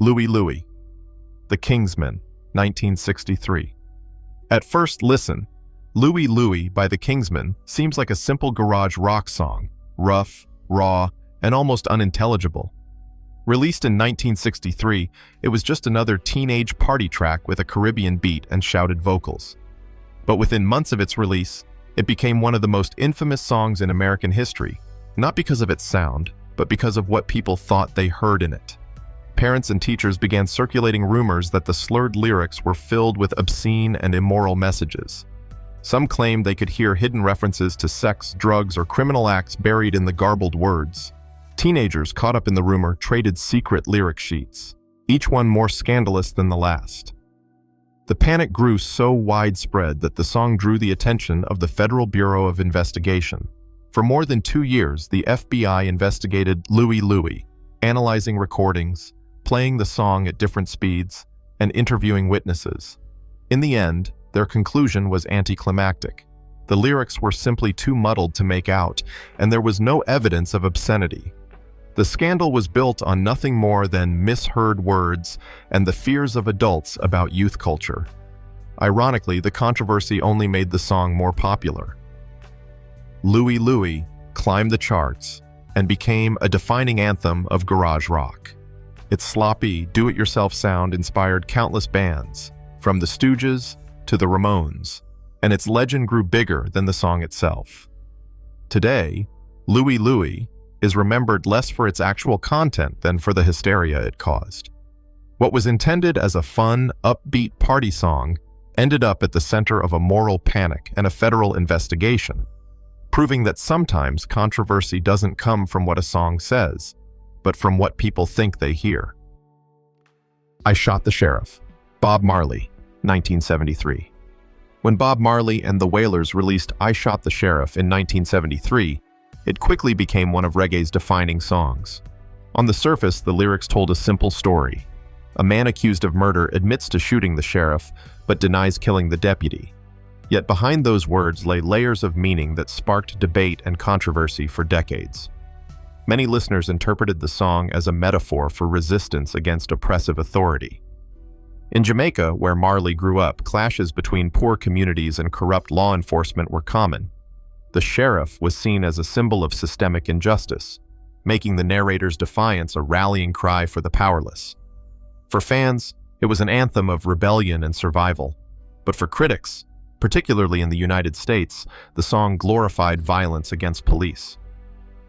Louie, The Kingsmen, 1963. At first listen, Louie by the Kingsmen seems like a simple garage rock song, rough, raw, and almost unintelligible. Released in 1963, it was just another teenage party track with a Caribbean beat and shouted vocals. But within months of its release, it became one of the most infamous songs in American history, not because of its sound, but because of what people thought they heard in it. Parents and teachers began circulating rumors that the slurred lyrics were filled with obscene and immoral messages. Some claimed they could hear hidden references to sex, drugs, or criminal acts buried in the garbled words. Teenagers caught up in the rumor traded secret lyric sheets, each one more scandalous than the last. The panic grew so widespread that the song drew the attention of the Federal Bureau of Investigation. For more than 2 years, the FBI investigated Louie, analyzing recordings, playing the song at different speeds, and interviewing witnesses. In the end, their conclusion was anticlimactic. The lyrics were simply too muddled to make out, and there was no evidence of obscenity. The scandal was built on nothing more than misheard words and the fears of adults about youth culture. Ironically, the controversy only made the song more popular. Louie climbed the charts and became a defining anthem of garage rock. Its sloppy, do-it-yourself sound inspired countless bands, from the Stooges to the Ramones, and its legend grew bigger than the song itself. Today, Louie is remembered less for its actual content than for the hysteria it caused. What was intended as a fun, upbeat party song ended up at the center of a moral panic and a federal investigation, proving that sometimes controversy doesn't come from what a song says, but from what people think they hear. I Shot the Sheriff, Bob Marley, 1973. When Bob Marley and the Wailers released I Shot the Sheriff in 1973, it quickly became one of reggae's defining songs. On the surface, the lyrics told a simple story. A man accused of murder admits to shooting the sheriff, but denies killing the deputy. Yet behind those words lay layers of meaning that sparked debate and controversy for decades. Many listeners interpreted the song as a metaphor for resistance against oppressive authority. In Jamaica, where Marley grew up, clashes between poor communities and corrupt law enforcement were common. The sheriff was seen as a symbol of systemic injustice, making the narrator's defiance a rallying cry for the powerless. For fans, it was an anthem of rebellion and survival. But for critics, particularly in the United States, the song glorified violence against police.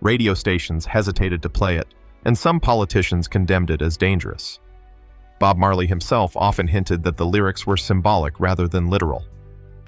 Radio stations hesitated to play it, and some politicians condemned it as dangerous. Bob Marley himself often hinted that the lyrics were symbolic rather than literal.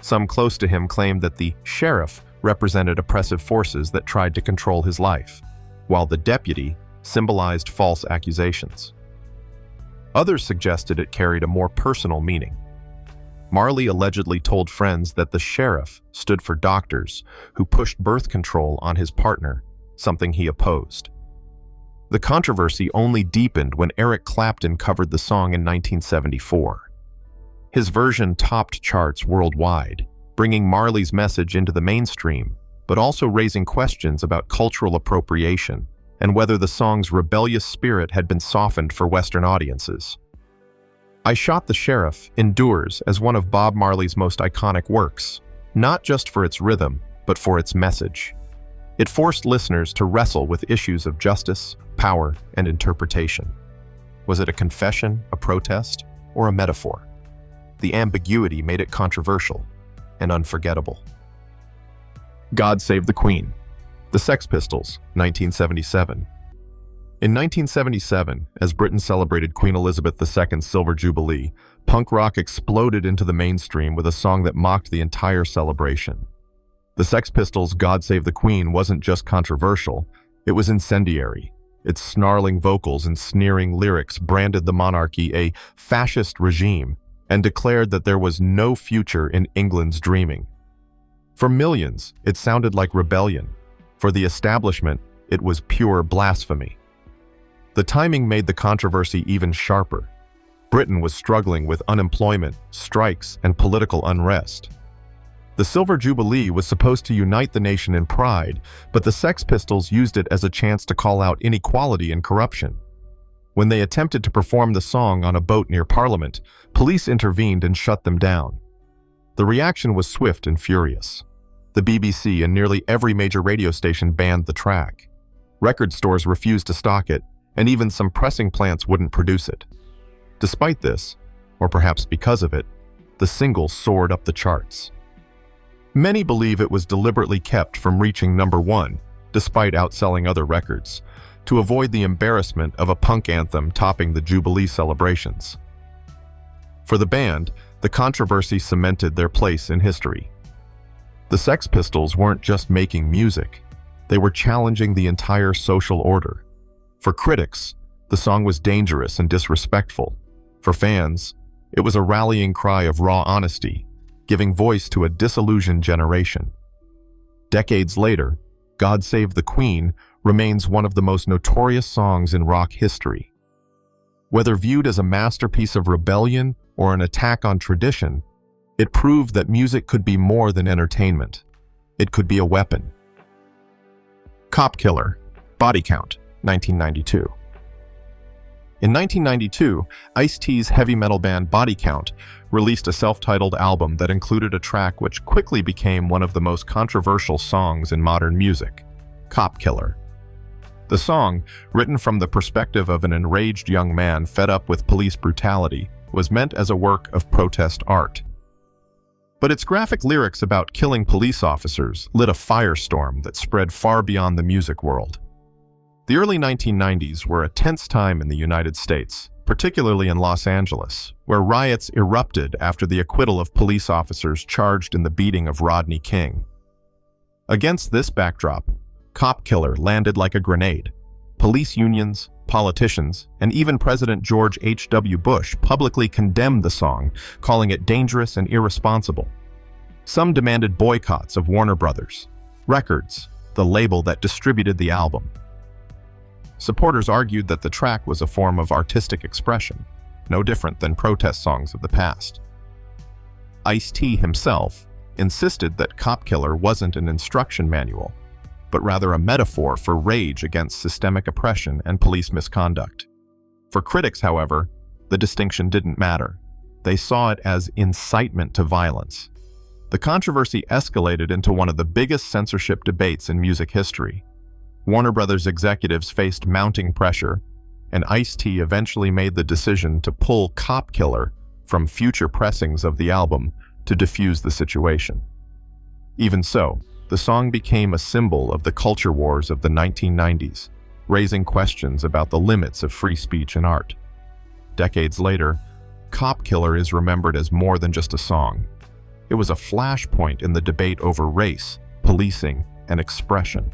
Some close to him claimed that the sheriff represented oppressive forces that tried to control his life, while the deputy symbolized false accusations. Others suggested it carried a more personal meaning. Marley allegedly told friends that the sheriff stood for doctors who pushed birth control on his partner, something he opposed. The controversy only deepened when Eric Clapton covered the song in 1974. His version topped charts worldwide, bringing Marley's message into the mainstream, but also raising questions about cultural appropriation and whether the song's rebellious spirit had been softened for Western audiences. I Shot the Sheriff endures as one of Bob Marley's most iconic works, not just for its rhythm, but for its message. It forced listeners to wrestle with issues of justice, power, and interpretation. Was it a confession, a protest, or a metaphor? The ambiguity made it controversial and unforgettable. God Save the Queen, The Sex Pistols, 1977. In 1977, as Britain celebrated Queen Elizabeth II's Silver Jubilee, punk rock exploded into the mainstream with a song that mocked the entire celebration. The Sex Pistols' God Save the Queen wasn't just controversial, it was incendiary. Its snarling vocals and sneering lyrics branded the monarchy a fascist regime and declared that there was no future in England's dreaming. For millions, it sounded like rebellion. For the establishment, it was pure blasphemy. The timing made the controversy even sharper. Britain was struggling with unemployment, strikes, and political unrest. The Silver Jubilee was supposed to unite the nation in pride, but the Sex Pistols used it as a chance to call out inequality and corruption. When they attempted to perform the song on a boat near Parliament, police intervened and shut them down. The reaction was swift and furious. The BBC and nearly every major radio station banned the track. Record stores refused to stock it, and even some pressing plants wouldn't produce it. Despite this, or perhaps because of it, the single soared up the charts. Many believe it was deliberately kept from reaching #1, despite outselling other records, to avoid the embarrassment of a punk anthem topping the Jubilee celebrations. For the band, the controversy cemented their place in history. The Sex Pistols weren't just making music, they were challenging the entire social order. For critics, the song was dangerous and disrespectful. For fans, it was a rallying cry of raw honesty, giving voice to a disillusioned generation. Decades later, God Save the Queen remains one of the most notorious songs in rock history. Whether viewed as a masterpiece of rebellion or an attack on tradition, it proved that music could be more than entertainment. It could be a weapon. Cop Killer, Body Count, 1992. In 1992, Ice-T's heavy metal band Body Count released a self-titled album that included a track which quickly became one of the most controversial songs in modern music, Cop Killer. The song, written from the perspective of an enraged young man fed up with police brutality, was meant as a work of protest art. But its graphic lyrics about killing police officers lit a firestorm that spread far beyond the music world. The early 1990s were a tense time in the United States, particularly in Los Angeles, where riots erupted after the acquittal of police officers charged in the beating of Rodney King. Against this backdrop, Cop Killer landed like a grenade. Police unions, politicians, and even President George H.W. Bush publicly condemned the song, calling it dangerous and irresponsible. Some demanded boycotts of Warner Brothers Records, the label that distributed the album. Supporters argued that the track was a form of artistic expression, no different than protest songs of the past. Ice-T himself insisted that Cop Killer wasn't an instruction manual, but rather a metaphor for rage against systemic oppression and police misconduct. For critics, however, the distinction didn't matter. They saw it as incitement to violence. The controversy escalated into one of the biggest censorship debates in music history. Warner Brothers executives faced mounting pressure, and Ice-T eventually made the decision to pull Cop Killer from future pressings of the album to defuse the situation. Even so, the song became a symbol of the culture wars of the 1990s, raising questions about the limits of free speech and art. Decades later, Cop Killer is remembered as more than just a song. It was a flashpoint in the debate over race, policing, and expression.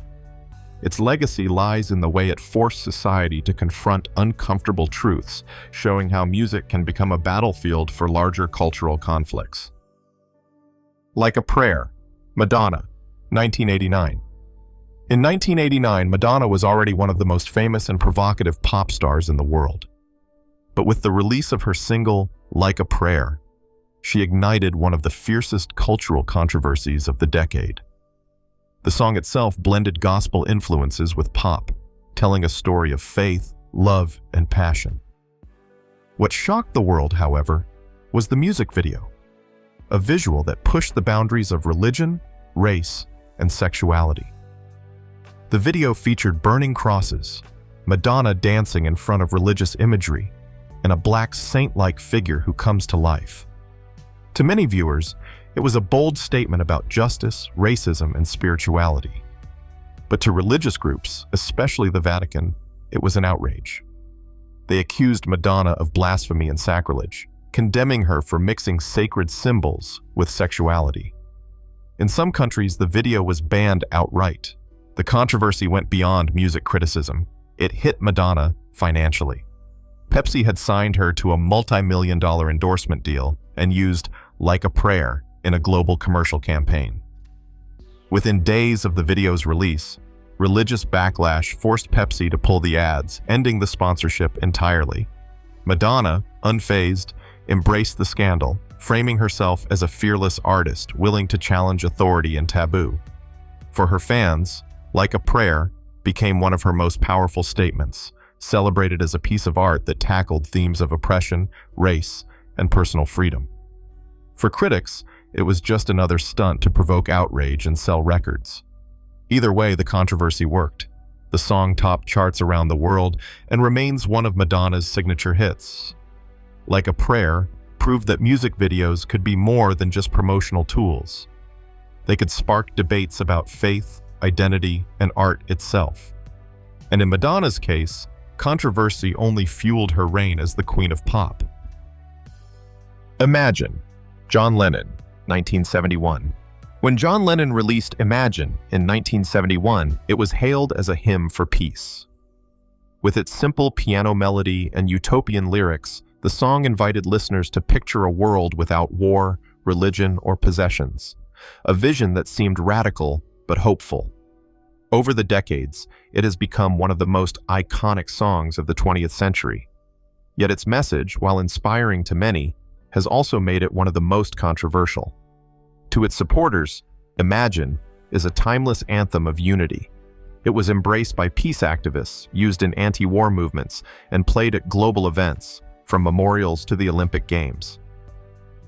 Its legacy lies in the way it forced society to confront uncomfortable truths, showing how music can become a battlefield for larger cultural conflicts. Like a Prayer, Madonna, 1989. In 1989, Madonna was already one of the most famous and provocative pop stars in the world. But with the release of her single, Like a Prayer, she ignited one of the fiercest cultural controversies of the decade. The song itself blended gospel influences with pop, telling a story of faith, love, and passion. What shocked the world, however, was the music video, a visual that pushed the boundaries of religion, race, and sexuality. The video featured burning crosses, Madonna dancing in front of religious imagery, and a black saint-like figure who comes to life. To many viewers, it was a bold statement about justice, racism, and spirituality. But to religious groups, especially the Vatican, it was an outrage. They accused Madonna of blasphemy and sacrilege, condemning her for mixing sacred symbols with sexuality. In some countries, the video was banned outright. The controversy went beyond music criticism. It hit Madonna financially. Pepsi had signed her to a multi-million-dollar endorsement deal and used Like a Prayer in a global commercial campaign. Within days of the video's release, religious backlash forced Pepsi to pull the ads, ending the sponsorship entirely. Madonna, unfazed, embraced the scandal, framing herself as a fearless artist willing to challenge authority and taboo. For her fans, Like a Prayer became one of her most powerful statements, celebrated as a piece of art that tackled themes of oppression, race, and personal freedom. For critics, it was just another stunt to provoke outrage and sell records. Either way, the controversy worked. The song topped charts around the world and remains one of Madonna's signature hits. Like a Prayer proved that music videos could be more than just promotional tools. They could spark debates about faith, identity, and art itself. And in Madonna's case, controversy only fueled her reign as the Queen of Pop. Imagine, John Lennon, 1971. When John Lennon released Imagine in 1971, it was hailed as a hymn for peace. With its simple piano melody and utopian lyrics, the song invited listeners to picture a world without war, religion, or possessions, a vision that seemed radical but hopeful. Over the decades, it has become one of the most iconic songs of the 20th century. Yet its message, while inspiring to many, has also made it one of the most controversial. To its supporters, Imagine is a timeless anthem of unity. It was embraced by peace activists, used in anti-war movements, and played at global events, from memorials to the Olympic Games.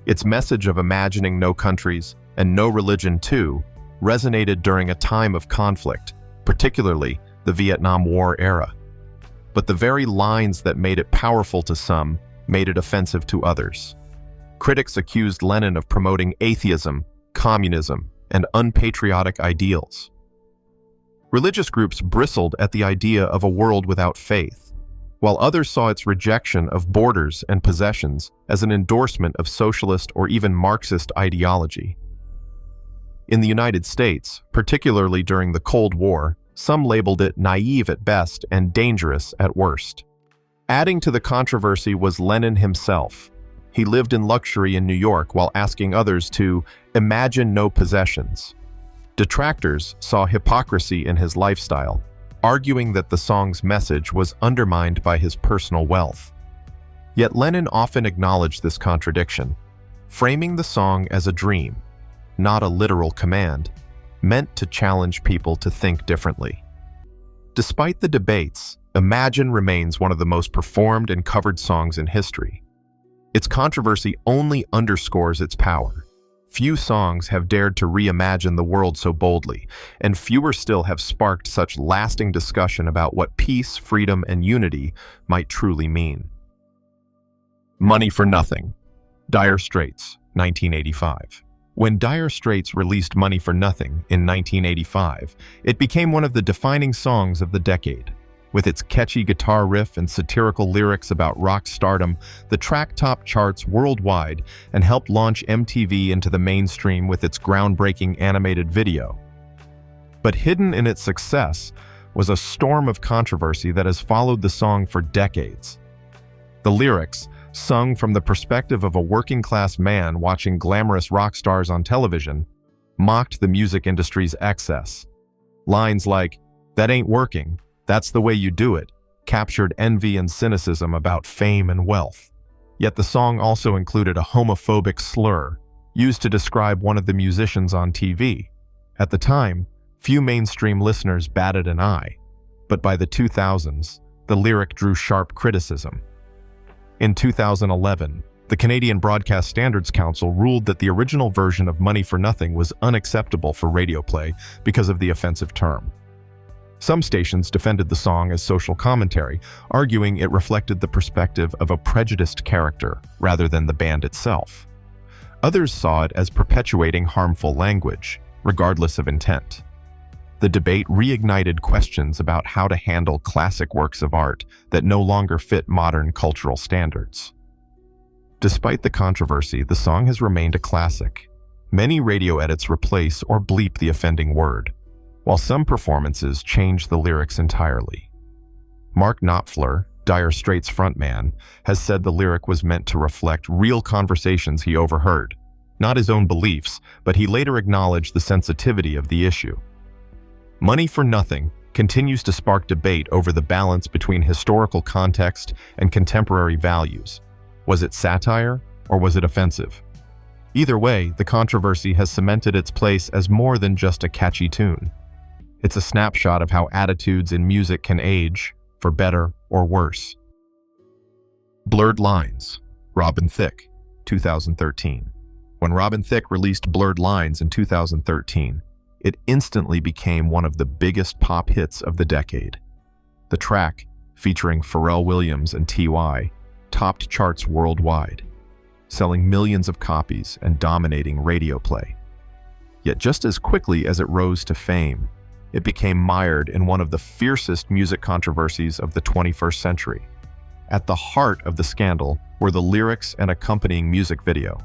Its message of imagining no countries, and no religion too, resonated during a time of conflict, particularly the Vietnam War era. But the very lines that made it powerful to some made it offensive to others. Critics accused Lennon of promoting atheism, communism, and unpatriotic ideals. Religious groups bristled at the idea of a world without faith, while others saw its rejection of borders and possessions as an endorsement of socialist or even Marxist ideology. In the United States, particularly during the Cold War, some labeled it naive at best and dangerous at worst. Adding to the controversy was Lennon himself. He lived in luxury in New York while asking others to imagine no possessions. Detractors saw hypocrisy in his lifestyle, arguing that the song's message was undermined by his personal wealth. Yet Lennon often acknowledged this contradiction, framing the song as a dream, not a literal command, meant to challenge people to think differently. Despite the debates, Imagine remains one of the most performed and covered songs in history. Its controversy only underscores its power. Few songs have dared to reimagine the world so boldly, and fewer still have sparked such lasting discussion about what peace, freedom, and unity might truly mean. Money for Nothing, Dire Straits, 1985. When Dire Straits released Money for Nothing in 1985, it became one of the defining songs of the decade. With its catchy guitar riff and satirical lyrics about rock stardom, the track topped charts worldwide and helped launch MTV into the mainstream with its groundbreaking animated video. But hidden in its success was a storm of controversy that has followed the song for decades. The lyrics, sung from the perspective of a working-class man watching glamorous rock stars on television, mocked the music industry's excess. Lines like, "That ain't working, that's the way you do it," captured envy and cynicism about fame and wealth. Yet the song also included a homophobic slur, used to describe one of the musicians on TV. At the time, few mainstream listeners batted an eye, but by the 2000s, the lyric drew sharp criticism. In 2011, the Canadian Broadcast Standards Council ruled that the original version of Money for Nothing was unacceptable for radio play because of the offensive term. Some stations defended the song as social commentary, arguing it reflected the perspective of a prejudiced character rather than the band itself. Others saw it as perpetuating harmful language, regardless of intent. The debate reignited questions about how to handle classic works of art that no longer fit modern cultural standards. Despite the controversy, the song has remained a classic. Many radio edits replace or bleep the offending word, while some performances change the lyrics entirely. Mark Knopfler, Dire Straits frontman, has said the lyric was meant to reflect real conversations he overheard, not his own beliefs, but he later acknowledged the sensitivity of the issue. Money for Nothing continues to spark debate over the balance between historical context and contemporary values. Was it satire, or was it offensive? Either way, the controversy has cemented its place as more than just a catchy tune. It's a snapshot of how attitudes in music can age, for better or worse. Blurred Lines, Robin Thicke, 2013. When Robin Thicke released Blurred Lines in 2013, it instantly became one of the biggest pop hits of the decade. The track, featuring Pharrell Williams and T.Y., topped charts worldwide, selling millions of copies and dominating radio play. Yet just as quickly as it rose to fame, it became mired in one of the fiercest music controversies of the 21st century. At the heart of the scandal were the lyrics and accompanying music video.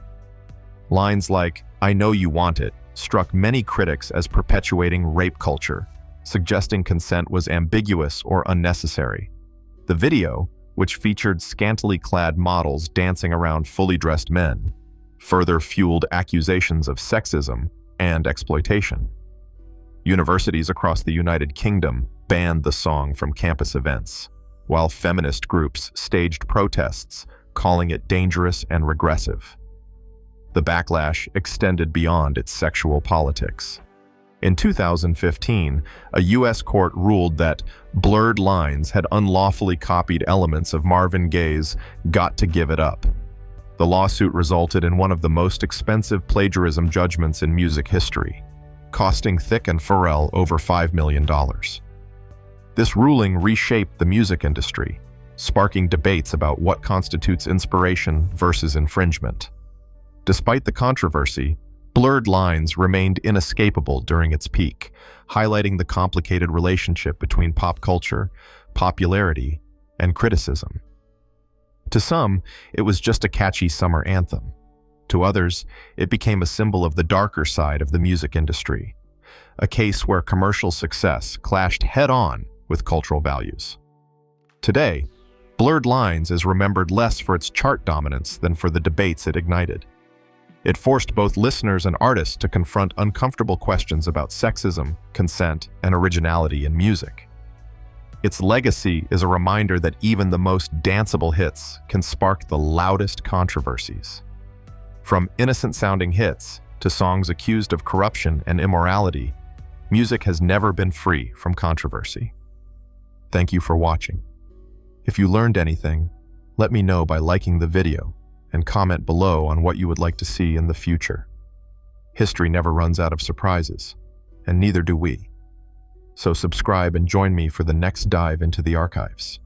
Lines like, "I know you want it," struck many critics as perpetuating rape culture, suggesting consent was ambiguous or unnecessary. The video, which featured scantily clad models dancing around fully dressed men, further fueled accusations of sexism and exploitation. Universities across the United Kingdom banned the song from campus events, while feminist groups staged protests, calling it dangerous and regressive. The backlash extended beyond its sexual politics. In 2015, a U.S. court ruled that Blurred Lines had unlawfully copied elements of Marvin Gaye's "Got to Give It Up." The lawsuit resulted in one of the most expensive plagiarism judgments in music history, costing Thicke and Pharrell over $5 million. This ruling reshaped the music industry, sparking debates about what constitutes inspiration versus infringement. Despite the controversy, Blurred Lines remained inescapable during its peak, highlighting the complicated relationship between pop culture, popularity, and criticism. To some, it was just a catchy summer anthem. To others, it became a symbol of the darker side of the music industry, a case where commercial success clashed head-on with cultural values. Today, Blurred Lines is remembered less for its chart dominance than for the debates it ignited. It forced both listeners and artists to confront uncomfortable questions about sexism, consent, and originality in music. Its legacy is a reminder that even the most danceable hits can spark the loudest controversies. From innocent-sounding hits to songs accused of corruption and immorality, music has never been free from controversy. Thank you for watching. If you learned anything, let me know by liking the video and comment below on what you would like to see in the future. History never runs out of surprises, and neither do we. So subscribe and join me for the next dive into the archives.